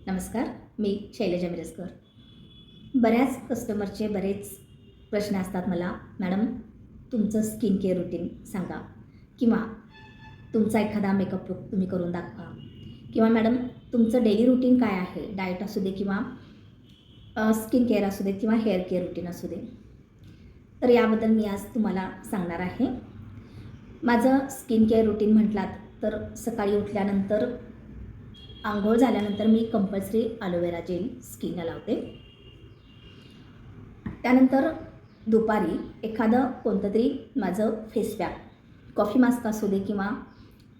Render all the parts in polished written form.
नमस्कार, मी शैलजा मिरजकर. बऱ्याच कस्टमरचे बरेच प्रश्न असतात मला, मॅडम तुमचं स्किन केअर रुटीन सांगा किंवा तुमचा एखादा मेकअप लूक तुम्ही करून दाखवा किंवा मॅडम तुमचं डेली रुटीन काय आहे, डाएट असू दे किंवा स्किन केअर असू दे किंवा हेअर केअर रुटीन असू दे. तर याबद्दल मी आज तुम्हाला सांगणार आहे. माझं स्किन केअर रुटीन म्हटलात तर सकाळी उठल्यानंतर अंघोळ झाल्यानंतर मी कंपल्सरी ॲलोवेरा जेल स्किनला लावते. त्यानंतर दुपारी एखादं कोणतं तरी माझं फेस पॅक, कॉफी मास्क असू दे किंवा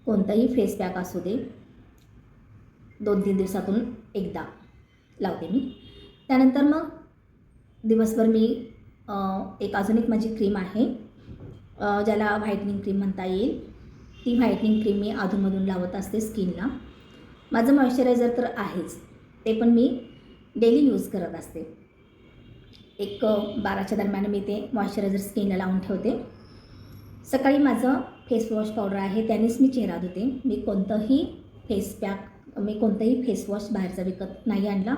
कोणतंही फेस पॅक असू दे, 2-3 दिवसातून एकदा लावते मी. त्यानंतर मग दिवसभर मी अजून एक माझी क्रीम आहे, ज्याला व्हाईटनिंग क्रीम म्हणता येईल. ती व्हाईटनिंग क्रीम मी अधूनमधून लावत असते स्किनला. माझं मॉइश्चरायझर तर आहेच, ते पण मी डेली यूज करत असते. 12च्या दरम्यान मी ते मॉइश्चरायझर स्किनला लावून ठेवते. सकाळी माझं फेसवॉश पावडर आहे, त्यानेच मी चेहरा धुते. मी कोणतंही फेसवॉश बाहेरचा विकत नाही आणला.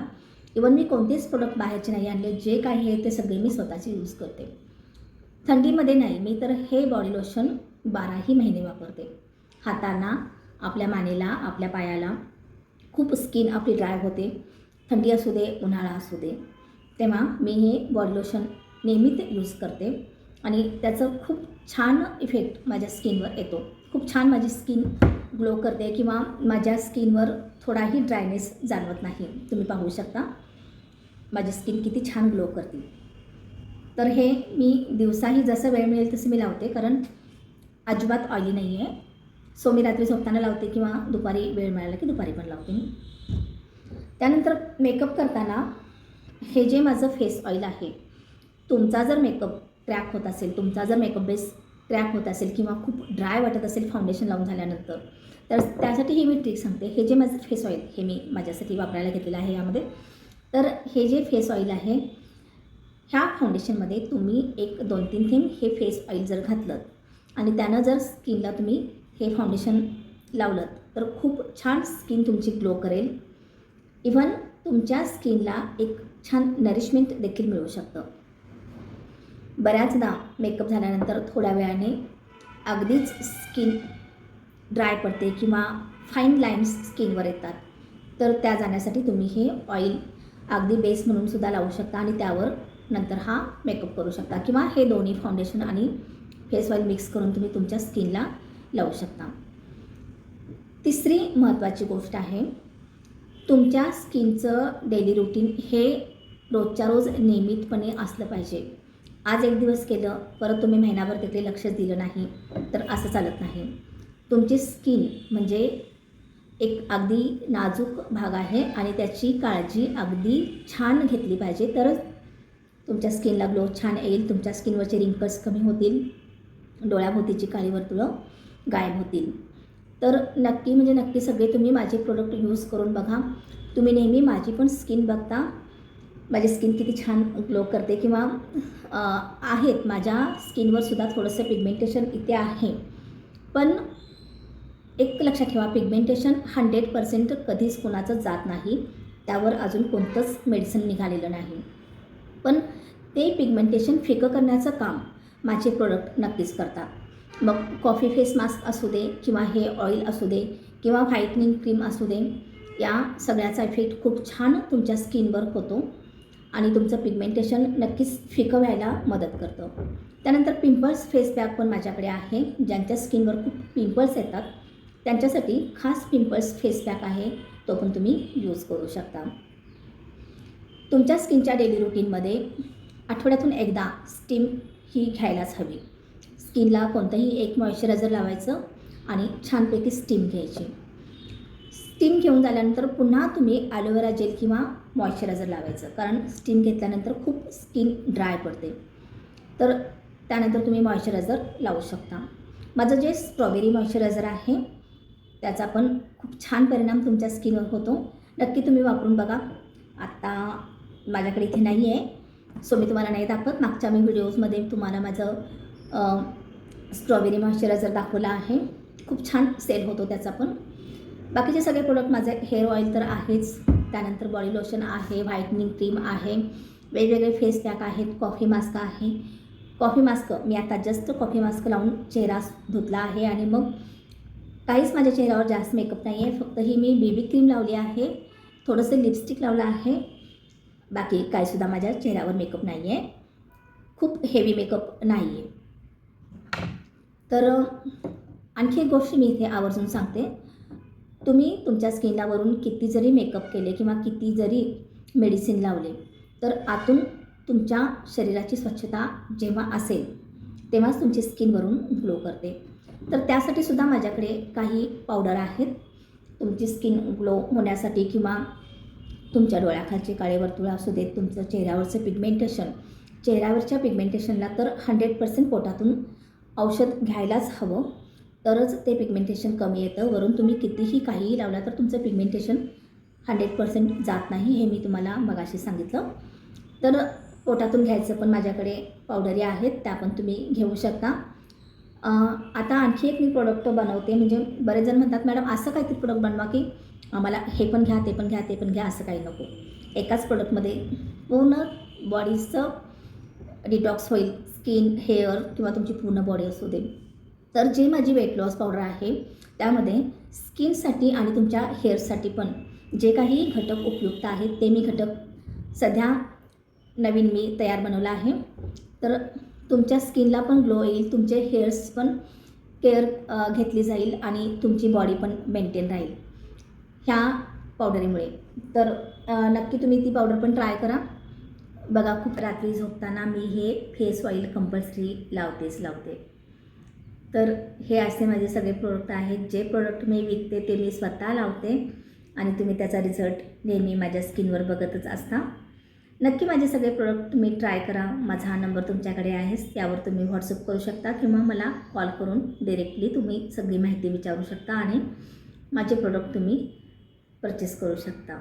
इवन मी कोणतेच प्रोडक्ट बाहेरचे नाही आणले. जे काही आहे ते सगळे मी स्वतःचे यूज करते. थंडीमध्ये नाही, मी तर हे बॉडी लोशन 12ही महिने वापरते. हातांना, आपल्या मानेला, आपल्या पायाला खूप स्किन आपली ड्राय होते. थंडी असू दे, उन्हाळा असू दे, तेव्हा मी हे बॉडी लोशन नेहमीच यूज करते आणि त्याचं खूप छान इफेक्ट माझ्या स्किनवर येतो. खूप छान माझी स्किन ग्लो करते किंवा माझ्या स्किनवर थोडाही ड्रायनेस जाणवत नाही. तुम्ही पाहू शकता माझी स्किन किती छान ग्लो करते. तर हे मी दिवसाही जसं वेळ मिळेल तसं मी लावते, कारण अजिबात ऑइली नाही आहे. सो मी रात्री झोपताना लावते किंवा दुपारी वेळ मिळाला की दुपारी पण लावते मी. त्यानंतर मेकअप करताना हे जे माझं फेस ऑईल आहे, तुमचा जर मेकअप क्रॅक होत असेल, तुमचा जर मेकअप बेस क्रॅक होत असेल किंवा खूप ड्राय वाटत असेल फाउंडेशन लावून झाल्यानंतर, तर त्यासाठी ही मी ट्रिक सांगते. हे जे माझं फेस ऑईल हे मी माझ्यासाठी वापरायला घेतलेलं आहे यामध्ये. तर हे जे फेस ऑईल आहे, ह्या फाउंडेशनमध्ये तुम्ही 1-2-3 थेंब हे फेस ऑईल जर घातलं आणि त्यानं जर स्किनला तुम्ही हे फाउंडेशन लावलं तर खूप छान स्किन तुमची ग्लो करेल. इव्हन तुमच्या स्किनला एक छान नरिशमेंट देखील मिळू शकतं. बऱ्याचदा मेकअप झाल्यानंतर थोड्या वेळाने अगदीच स्किन ड्राय पडते किंवा फाईन लाईन्स स्किनवर येतात. तर त्या जाण्यासाठी तुम्ही हे ऑईल अगदी बेस म्हणून सुद्धा लावू शकता आणि त्यावर नंतर हा मेकअप करू शकता किंवा हे दोन्ही फाउंडेशन आणि फेस ऑईल मिक्स करून तुम्ही तुमच्या स्किनला लावू शकता. तिसरी महत्त्वाची गोष्ट आहे, तुमच्या स्किनचं डेली रुटीन हे रोजच्या रोज नियमितपणे असलं पाहिजे. आज एक दिवस केलं, परत तुम्ही महिनाभर तिकडे लक्ष दिलं नाही तर असं चालत नाही. तुमची स्किन म्हणजे एक अगदी नाजूक भाग आहे आणि त्याची काळजी अगदी छान घेतली पाहिजे, तरच तुमच्या स्किनला ग्लो छान येईल. तुमच्या स्किनवरचे रिंकल्स कमी होतील, डोळ्याभोवतीची काळी वर्तुळं गायब होतील. तर नक्की सगळे तुम्ही माझे प्रोडक्ट यूज करून बघा. तुम्ही नेहमी माझी पण स्किन बघता, माझी स्किन किती छान ग्लो करते किंवा आहेत माझ्या स्किनवर सुद्धा थोडंसं पिगमेंटेशन इथे आहे. पण एक लक्षात ठेवा, पिगमेंटेशन 100% कधीच कोणाचं जात नाही. त्यावर अजून कोणतंच मेडिसिन निघालेलं नाही. पण ते पिगमेंटेशन फिकं करण्याचं काम माझे प्रोडक्ट नक्कीच करतात. मग कॉफी फेस मास्क असू दे किंवा हे ऑईल असू दे किंवा व्हाईटनिंग क्रीम असू दे, या सगळ्याचा इफेक्ट खूप छान तुमच्या स्किनवर होतो आणि तुमचं पिगमेंटेशन नक्कीच फिकं व्हायला मदत करतं. त्यानंतर पिंपल्स फेस पॅक पण माझ्याकडे आहे. ज्यांच्या स्किनवर खूप पिंपल्स येतात त्यांच्यासाठी खास पिंपल्स फेस पॅक आहे, तो पण तुम्ही यूज करू शकता. तुमच्या स्किनच्या डेली रुटीनमध्ये आठवड्यातून एकदा स्टीम ही घ्यायलाच हवी. स्किनला कोणतंही एक मॉइश्चरायझर लावायचं आणि छानपैकी स्टीम घ्यायची. स्टीम घेऊन झाल्यानंतर पुन्हा तुम्ही ॲलोवेरा जेल किंवा मॉइश्चरायझर लावायचं, कारण स्टीम घेतल्यानंतर खूप स्किन ड्राय पडते. तर त्यानंतर तुम्ही मॉइश्चरायझर लावू शकता. माझं जे स्ट्रॉबेरी मॉइश्चरायझर आहे त्याचा पण खूप छान परिणाम तुमच्या स्किनवर होतो. नक्की तुम्ही वापरून बघा. आत्ता माझ्याकडे इथे नाही आहे, सो मी तुम्हाला नाही दाखवत. मागच्या मी व्हिडिओजमध्ये तुम्हाला माझं स्ट्रॉबेरी मॉइश्चरायझर दाखवला आहे. खूप छान सेल होतो त्याचा पण. बाकीचे सगळे प्रोडक्ट माझे हेअर ऑईल तर आहेच, त्यानंतर बॉडी लोशन आहे, व्हाईटनिंग क्रीम आहे, वेगवेगळे फेस पॅक आहेत, कॉफी मास्क आहे. कॉफी मास्क मी आता जस्ट कॉफी मास्क लावून चेहरा धुतला आहे आणि मग काहीच माझ्या चेहऱ्यावर जास्त मेकअप नाही आहे. फक्त ही मी बेबी क्रीम लावली आहे, थोडंसं लिपस्टिक लावलं आहे. बाकी काहीसुद्धा माझ्या चेहऱ्यावर मेकअप नाही आहे, खूप हेवी मेकअप नाही आहे. तर आणखी एक गोष्ट मी इथे आवर्जून सांगते, तुम्ही तुमच्या स्किनवरून किती जरी मेकअप केले किंवा किती जरी मेडिसिन लावले, तर आतून तुमच्या शरीराची स्वच्छता जेव्हा असेल तेव्हाच तुमची स्किनवरून ग्लो करते. तर त्यासाठी सुद्धा माझ्याकडे काही पावडर आहेत. तुमची स्किन ग्लो होण्यासाठी किंवा तुमच्या डोळ्याखालचे काळे वर्तुळ असू देत, तुमचं चेहऱ्यावरचं पिगमेंटेशन, चेहऱ्यावरच्या पिगमेंटेशनला तर 100% पोटातून औषध घ्यायलाच हवं, तरच ते पिगमेंटेशन कमी येतं. वरून तुम्ही कितीही काहीही लावला तर तुमचं पिगमेंटेशन 100% जात नाही, हे मी तुम्हाला मगाशी सांगितलं. तर पोटातून घ्यायचं पण माझ्याकडे पावडरी आहेत, त्या पण तुम्ही घेऊ शकता. आता आणखी एक मी प्रोडक्ट बनवते. म्हणजे बरेच जण म्हणतात, मॅडम असं काहीतरी प्रोडक्ट बनवा की आम्हाला हे पण घ्या, ते पण घ्या, ते पण घ्या, असं काही नको. एकाच प्रोडक्टमध्ये पूर्ण बॉडीचं डिटॉक्स होईल, स्किन, हेअर किंवा तुमची पूर्ण बॉडी असू दे. तर जी माझी वेट लॉस पावडर आहे त्यामध्ये स्किनसाठी आणि तुमच्या हेअरसाठी पण जे काही घटक उपयुक्त आहेत ते मी घटक सध्या नवीन मी तयार बनवला आहे. तर तुमच्या स्किनला पण ग्लो येईल, तुमचे हेअर्स पण केअर घेतली जाईल आणि तुमची बॉडी पण मेंटेन राहील ह्या पावडरीमुळे. तर नक्की तुम्ही ती पावडर पण ट्राय करा. बघा, खूप रात्री झोपताना मी हे फेस ऑईल कंपल्सरी लावते. तर हे असे माझे सगळे प्रोडक्ट आहेत. जे प्रोडक्ट मी विकते ते मी स्वतः लावते आणि तुम्ही त्याचा रिझल्ट नेहमी माझ्या स्किनवर बघतच असता. नक्की माझे सगळे प्रोडक्ट तुम्ही ट्राय करा. माझा हा नंबर तुमच्याकडे आहेच, त्यावर तुम्ही व्हॉट्सअप करू शकता किंवा मला कॉल करून डिरेक्टली तुम्ही सगळी माहिती विचारू शकता आणि माझे प्रोडक्ट तुम्ही परचेस करू शकता.